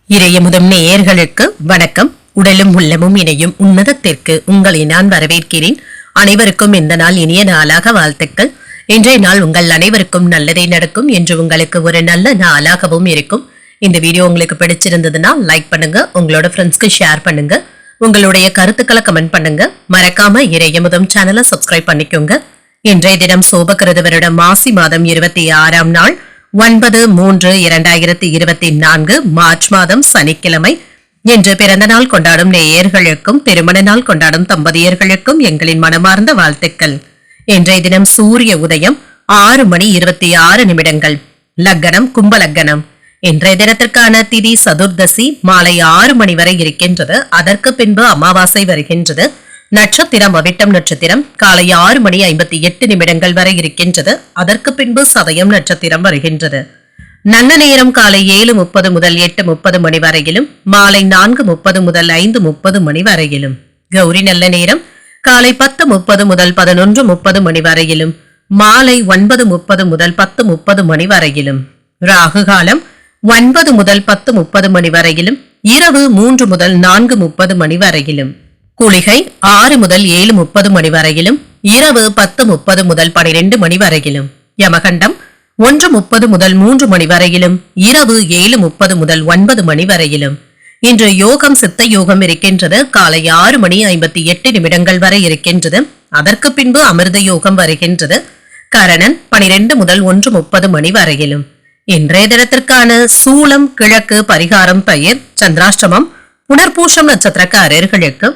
இறையமுதம் நேயர்களுக்கு வணக்கம். உடலும் உள்ளமும் இணையும் உன்னதத்திற்கு உங்களை நான் வரவேற்கிறேன். அனைவருக்கும் இந்த நாள் இனிய நாளாக வாழ்த்துக்கள். இன்றைய நாள் உங்கள் அனைவருக்கும் நல்லதே நடக்கும் என்று உங்களுக்கு ஒரு நல்ல நாளாகவும் இருக்கும். இந்த வீடியோ உங்களுக்கு பிடிச்சிருந்ததுன்னா லைக் பண்ணுங்க, உங்களோட ஃப்ரெண்ட்ஸ்க்கு ஷேர் பண்ணுங்க, உங்களுடைய கருத்துக்களை கமெண்ட் பண்ணுங்க. மறக்காம இறையமுதம் சேனலை சப்ஸ்கிரைப் பண்ணிக்கோங்க. இன்றைய தினம் சோபகிருத வருடம் மாசி மாதம் 26ஆம் நாள் 9/3/2024 மார்ச் மாதம் சனிக்கிழமை. இன்று பிறந்த நாள் கொண்டாடும் நேயர்களுக்கும் திருமண நாள் கொண்டாடும் தம்பதியர்களுக்கும் எங்களின் மனமார்ந்த வாழ்த்துக்கள். இன்றைய தினம் சூரிய உதயம் 6:26. லக்னம் கும்ப லக்னம். இன்றைய தினத்திற்கான திதி சதுர்தசி மாலை 6 மணி வரை இருக்கின்றது. அதற்கு பின்பு அமாவாசை வருகின்றது. நட்சத்திரம் அவிட்டம் நட்சத்திரம் காலை 6:58 வரை இருக்கின்றது. அதற்கு பின்பு சதயம் நட்சத்திரம் வருகின்றது. நல்ல நேரம் காலை 7:30 முதல் 8:30 மணி வரையிலும், மாலை 4:30 முதல் 5:30 மணி வரையிலும். கௌரி நல்ல நேரம் காலை 10:30 முதல் 11:30 மணி வரையிலும், மாலை 9:30 முதல் 10:30 மணி வரையிலும். ராகு காலம் 9 முதல் 10:30 மணி வரையிலும், இரவு 3 முதல் 4:30 மணி வரையிலும். குளிகை 6 முதல் 7:30 மணி வரையிலும், இரவு 10:30 முதல் 12 மணி வரையிலும். யமகண்டம் 1:30 முதல் 3 மணி வரையிலும், இரவு 7:30 முதல் 9 மணி வரையிலும். இன்று யோகம் சித்த யோகம் இருக்கின்றது. காலை 6:58 வரை இருக்கின்றது. அதற்கு பின்பு அமிர்த யோகம் வருகின்றது. கரணன் 12 முதல் 1:30 மணி வரையிலும். இன்றைய தினத்திற்கான சூலம் கிழக்கு பரிகாரம் பெயர் சந்திராஷ்டமம். புனர்பூஷம் நட்சத்திரக்காரர்களுக்கு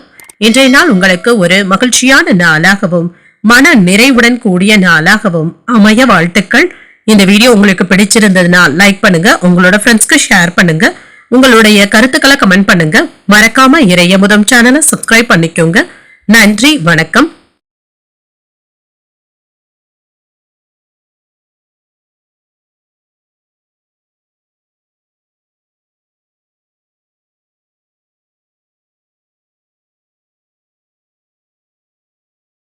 இன்றைய நாள் உங்களுக்கு ஒரு மகிழ்ச்சியான நாளாகவும் மன நிறைவுடன் கூடிய நாளாகவும் அமைய வாழ்த்துக்கள். இந்த வீடியோ உங்களுக்கு பிடிச்சிருந்ததுன்னா லைக் பண்ணுங்க, உங்களோட ஃப்ரெண்ட்ஸ்க்கு ஷேர் பண்ணுங்க, உங்களுடைய கருத்துக்களை கமெண்ட் பண்ணுங்க. மறக்காம இறையமுதம் சேனலை சப்ஸ்கிரைப் பண்ணிக்கோங்க. நன்றி, வணக்கம்.